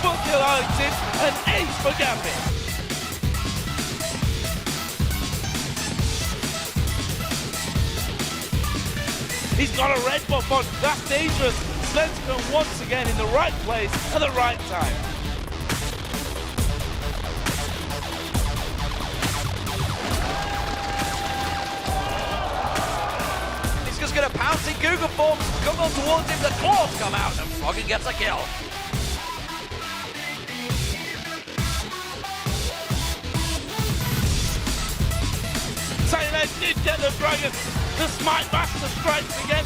Double kill Arlington, an ace for Gambit. He's got a red buff on, that's dangerous. Slenderman once again in the right place at the right time. He's just going to pounce in Google form, come on towards him, the claws come out, and Froggy gets a kill. Simonette did get the dragon. The Smite Master strikes again.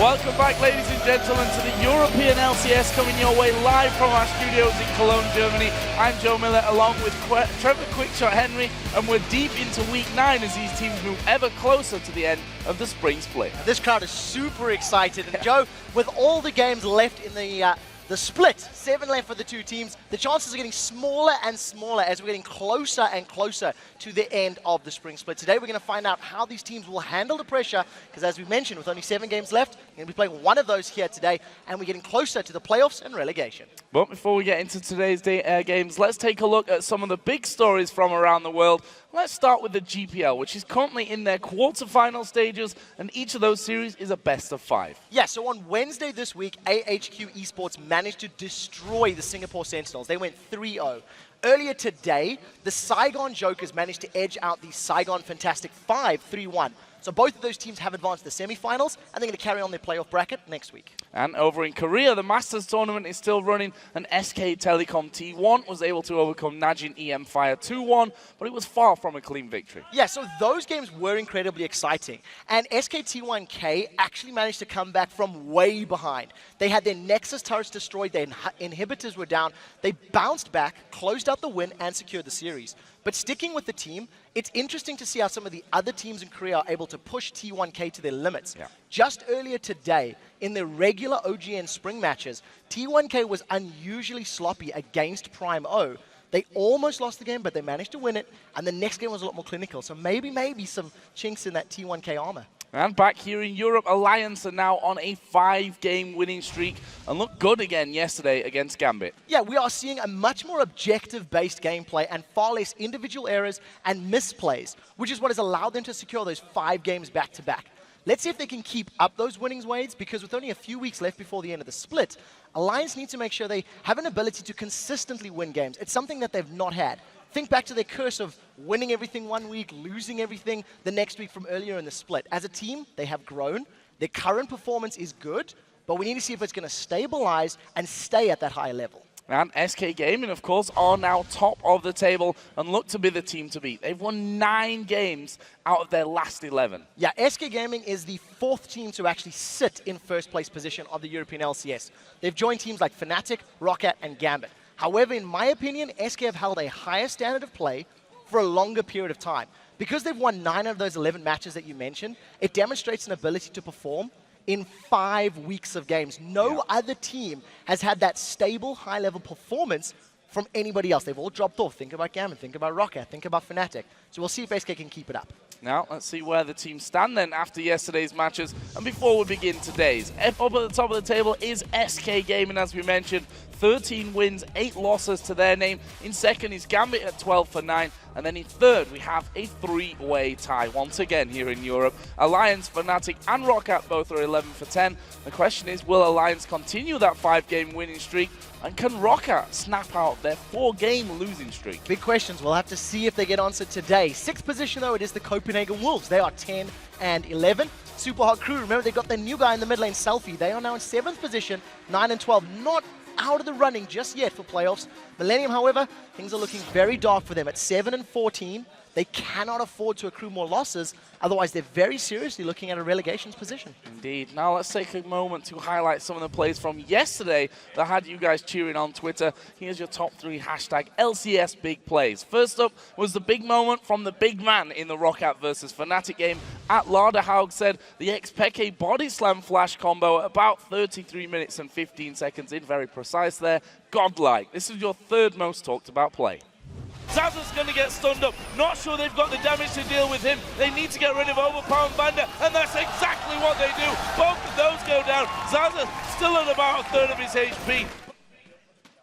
Welcome back, ladies and gentlemen, to the European LCS, coming your way live from our studios in Cologne, Germany. I'm Joe Miller, along with Trevor Quickshot Henry, and we're deep into week 9 as these teams move ever closer to the end of the spring split. This crowd is super excited, and Joe, with all the games left in the split, 7 left for the two teams, the chances are getting smaller and smaller as we're getting closer and closer to the end of the spring split. Today we're going to find out how these teams will handle the pressure, because as we mentioned, with only 7 games left, we're going to be playing one of those here today, and we're getting closer to the playoffs and relegation. But before we get into today's games, let's take a look at some of the big stories from around the world. Let's start with the GPL, which is currently in their quarterfinal stages, and each of those series is a best of 5. Yeah, so on Wednesday this week, AHQ Esports managed to destroy the Singapore Sentinels. They went 3-0. Earlier today, the Saigon Jokers managed to edge out the Saigon Fantastic 5 3-1. So both of those teams have advanced to the semifinals, and they're going to carry on their playoff bracket next week. And over in Korea, the Masters tournament is still running, and SK Telecom T1 was able to overcome Najin EM Fire 2-1, but it was far from a clean victory. Yeah, so those games were incredibly exciting. And SK T1K actually managed to come back from way behind. They had their Nexus turrets destroyed, their inhibitors were down. They bounced back, closed out the win, and secured the series. But sticking with the team, it's interesting to see how some of the other teams in Korea are able to push T1K to their limits. Yeah. Just earlier today, in their regular OGN spring matches, T1K was unusually sloppy against Prime O. They almost lost the game, but they managed to win it, and the next game was a lot more clinical. So maybe some chinks in that T1K armor. And back here in Europe, Alliance are now on a 5-game winning streak and looked good again yesterday against Gambit. Yeah, we are seeing a much more objective-based gameplay and far less individual errors and misplays, which is what has allowed them to secure those 5 games back-to-back. Let's see if they can keep up those winning ways, because with only a few weeks left before the end of the split, Alliance needs to make sure they have an ability to consistently win games. It's something that they've not had. Think back to their curse of winning everything one week, losing everything the next week from earlier in the split. As a team, they have grown. Their current performance is good, but we need to see if it's going to stabilize and stay at that high level. And SK Gaming, of course, are now top of the table and look to be the team to beat. They've won 9 games out of their last 11. Yeah, SK Gaming is the 4th team to actually sit in first place position of the European LCS. They've joined teams like Fnatic, Roccat, and Gambit. However, in my opinion, SK have held a higher standard of play for a longer period of time. Because they've won 9 out of those 11 matches that you mentioned, it demonstrates an ability to perform in 5 weeks of games. No other team has had that stable, high-level performance from anybody else. They've all dropped off. Think about Gambit, think about Roccat, think about Fnatic. So we'll see if SK can keep it up. Now, let's see where the teams stand then after yesterday's matches. And before we begin today's, up at the top of the table is SK Gaming, as we mentioned. 13 wins, 8 losses to their name. In second is Gambit at 12-9. And then in third, we have a 3-way tie once again here in Europe. Alliance, Fnatic, and Roccat both are 11-10. The question is, will Alliance continue that 5-game winning streak? And can Roccat snap out their 4-game losing streak? Big questions. We'll have to see if they get answered today. 6th position, though, it is the Copenhagen Wolves. They are 10-11. Super Hot Crew, remember, they got their new guy in the mid lane, Selfie. They are now in 7th position, 9-12. Not out of the running just yet for playoffs. Millennium, however, things are looking very dark for them at 7-14. They cannot afford to accrue more losses, otherwise they're very seriously looking at a relegations position. Indeed. Now let's take a moment to highlight some of the plays from yesterday that had you guys cheering on Twitter. Here's your top 3 hashtag LCS big plays. First up was the big moment from the big man in the Roccat versus Fnatic game, At Larderhaug said the ex-Peke body slam flash combo at about 33 minutes and 15 seconds in, very precise there. Godlike. This is your third most talked about play. Zaza's going to get stunned up. Not sure they've got the damage to deal with him. They need to get rid of Overpower and Vander, and that's exactly what they do. Both of those go down. Zaza still at about a third of his HP.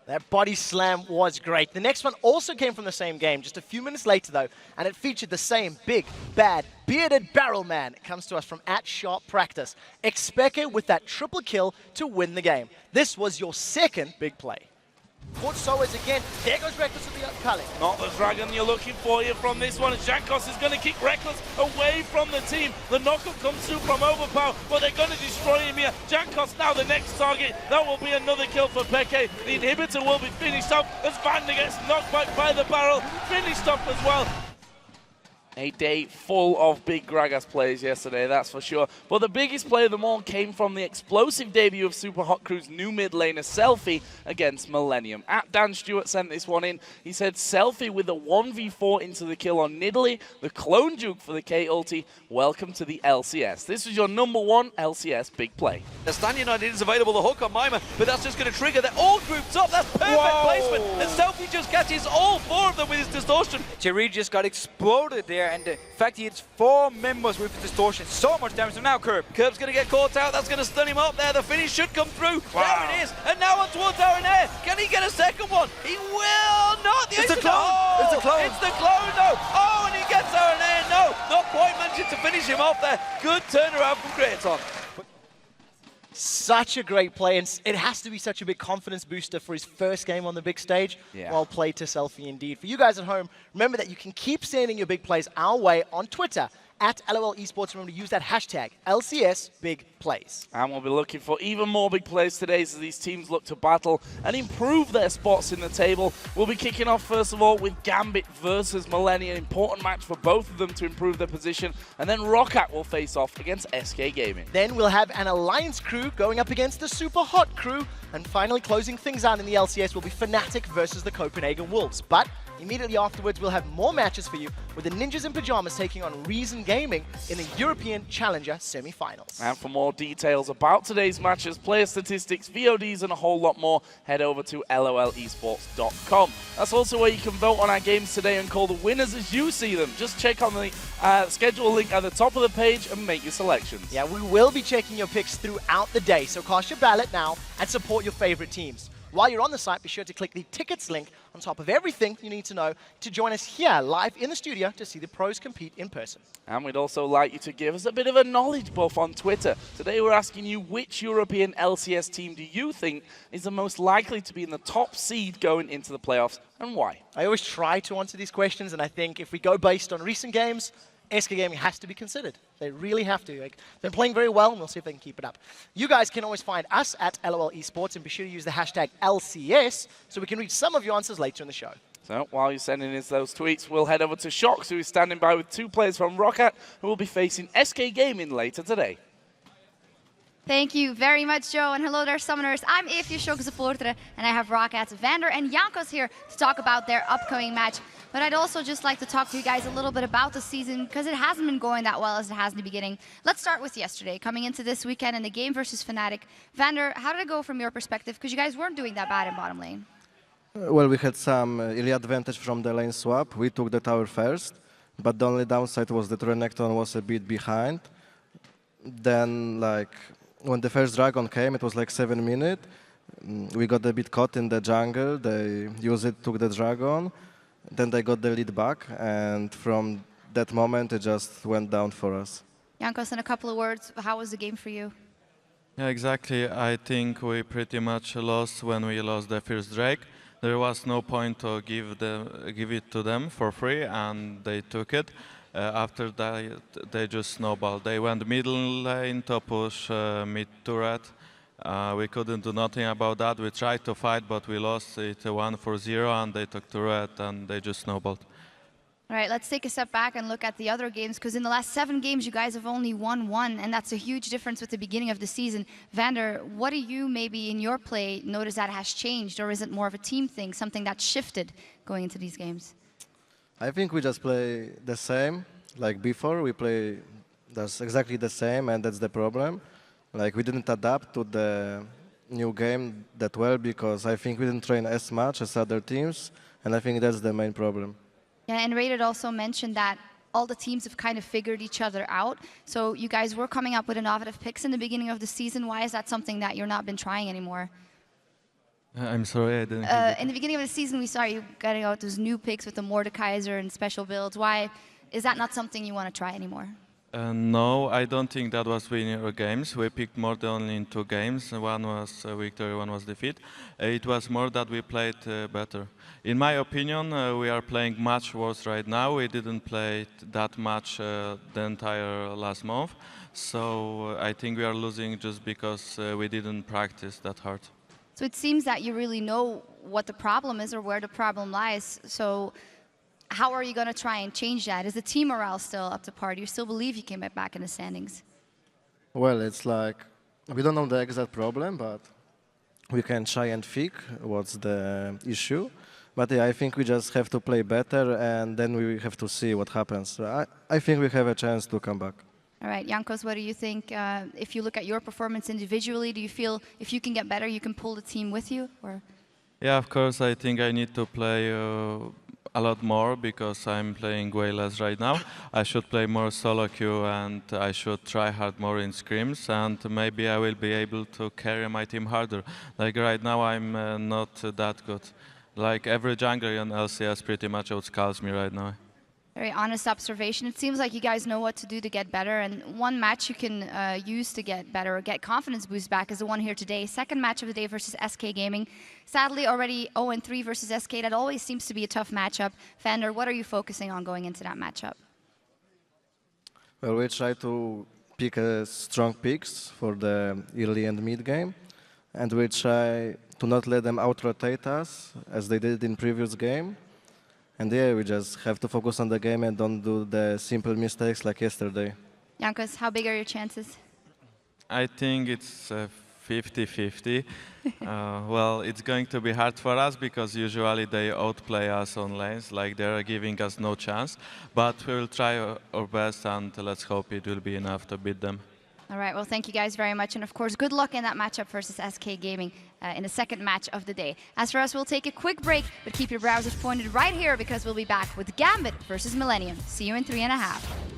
That body slam was great. The next one also came from the same game, just a few minutes later though, and it featured the same big, bad, bearded barrel man. It comes to us from @SharpPractice. Expeke with that triple kill to win the game. This was your second big play. Caught Soas again. There goes Reckless with the upculling. Not the dragon you're looking for here from this one. Jankos is going to kick Reckless away from the team. The knockup comes through from Overpower, but they're going to destroy him here. Jankos now the next target. That will be another kill for Peke. The inhibitor will be finished off as Vander gets knocked back by the barrel. Finished off as well. A day full of big Gragas plays yesterday, that's for sure. But the biggest play of them all came from the explosive debut of Super Hot Crew's new mid laner, Selfie, against Millennium. Dan Stewart sent this one in. He said, Selfie with a 1v4 into the kill on Nidalee, the clone juke for the K ulti. Welcome to the LCS. This was your #1 LCS big play. The Stan United is available, the hook on Mima, but that's just going to trigger. They're all grouped up. That's perfect placement. And Selfie just catches all 4 of them with his distortion. Jerry just got exploded there, and the fact he hits 4 members with distortion, so much damage. And now Curb's going to get caught out. That's going to stun him up there. The finish should come through. Wow. There it is. And now on towards Aranea. Can he get a second one? He will not. It's the clone. It's the clone. It's the clone, though. Oh, and he gets Aranea. No, not quite managing to finish him off there. Good turnaround from Kraton. Such a great play, and it has to be such a big confidence booster for his first game on the big stage. Yeah. Well played to Selfie indeed. For you guys at home, remember that you can keep sending your big plays our way on Twitter @LOL Esports. Remember to use that hashtag LCS Big Plays. And we'll be looking for even more big plays today as these teams look to battle and improve their spots in the table. We'll be kicking off first of all with Gambit versus Millennium. Important match for both of them to improve their position. And then Roccat will face off against SK Gaming. Then we'll have an Alliance crew going up against the Super Hot crew. And finally closing things out in the LCS will be Fnatic versus the Copenhagen Wolves. But immediately afterwards, we'll have more matches for you with the Ninjas in Pajamas taking on Reason Gaming in the European Challenger semi-finals. And for more details about today's matches, player statistics, VODs, and a whole lot more, head over to lolesports.com. That's also where you can vote on our games today and call the winners as you see them. Just check on the schedule link at the top of the page and make your selections. Yeah, we will be checking your picks throughout the day, so cast your ballot now and support your favorite teams. While you're on the site, be sure to click the tickets link on top of everything you need to know to join us here live in the studio to see the pros compete in person. And we'd also like you to give us a bit of a knowledge buff on Twitter. Today we're asking you, which European LCS team do you think is the most likely to be in the top seed going into the playoffs, and why? I always try to answer these questions, and I think if we go based on recent games, SK Gaming has to be considered. They really have to. They're playing very well, and we'll see if they can keep it up. You guys can always find us at LOL Esports, and be sure to use the hashtag LCS so we can read some of your answers later in the show. So while you're sending us those tweets, we'll head over to Shox, who is standing by with 2 players from Roccat, who will be facing SK Gaming later today. Thank you very much, Joe, and hello there, Summoners. I'm Evie Shock supporter, and I have Rockats, Vander, and Jankos here to talk about their upcoming match. But I'd also just like to talk to you guys a little bit about the season, because it hasn't been going that well as it has in the beginning. Let's start with yesterday, coming into this weekend in the game versus Fnatic. Vander, how did it go from your perspective? Because you guys weren't doing that bad in bottom lane. Well, we had some early advantage from the lane swap. We took the tower first, but the only downside was that Renekton was a bit behind. Then, like, when the first dragon came, it was like 7 minutes. We got a bit caught in the jungle. They used it, took the dragon. Then they got the lead back, and from that moment, it just went down for us. Jankos, in a couple of words, how was the game for you? Yeah, exactly. I think we pretty much lost when we lost the first Drake. There was no point to give it to them for free, and they took it. After that, they just snowballed. They went middle lane to push mid turret. We couldn't do nothing about that. We tried to fight, but we lost it 1-0, and they took turret, and they just snowballed. All right, let's take a step back and look at the other games, because in the last 7 games, you guys have only won 1, and that's a huge difference with the beginning of the season. Vander, what do you maybe in your play notice that has changed, or is it more of a team thing, something that shifted going into these games? I think we just play the same like before. We play That's exactly the same, and that's the problem. Like, we didn't adapt to the new game that well because I think we didn't train as much as other teams, and I think that's the main problem. Yeah, and Rated also mentioned that all the teams have kind of figured each other out. So you guys were coming up with innovative picks in the beginning of the season. Why is that something that you're not been trying anymore? I'm sorry, I didn't hear In the beginning of the season, we saw you getting out those new picks with the Mordekaiser and special builds. Why is that not something you want to try anymore? No, I don't think that was winning our games. We picked more than only in 2 games. One was victory, one was defeat. It was more that we played better. In my opinion, we are playing much worse right now. We didn't play that much the entire last month. So I think we are losing just because we didn't practice that hard. So it seems that you really know what the problem is or where the problem lies. So how are you going to try and change that? Is the team morale still up to par? Do you still believe you can get back in the standings? Well, it's like, we don't know the exact problem, but we can try and fix what's the issue. But yeah, I think we just have to play better, and then we have to see what happens. So I think we have a chance to come back. All right, Jankos, what do you think? If you look at your performance individually, do you feel if you can get better, you can pull the team with you? Or? Yeah, of course, I think I need to play a lot more because I'm playing way less right now. I should play more solo queue and I should try hard more in scrims, and maybe I will be able to carry my team harder. Like right now I'm not that good. Like every jungler in LCS pretty much outscales me right now. Very honest observation. It seems like you guys know what to do to get better, and one match you can use to get better or get confidence boost back is the one here today. Second match of the day versus SK Gaming. Sadly, already 0-3 versus SK. That always seems to be a tough matchup. Vander, what are you focusing on going into that matchup? Well, we try to pick strong picks for the early and mid game, and we try to not let them out-rotate us as they did in previous game. And yeah, we just have to focus on the game and don't do the simple mistakes like yesterday. Jankos, how big are your chances? I think it's 50-50. Well, it's going to be hard for us because usually they outplay us on lanes, like they're giving us no chance. But we will try our best, and let's hope it will be enough to beat them. All right, well, thank you guys very much. And of course, good luck in that matchup versus SK Gaming in the second match of the day. As for us, we'll take a quick break, but keep your browsers pointed right here because we'll be back with Gambit versus Millennium. See you in 3.5.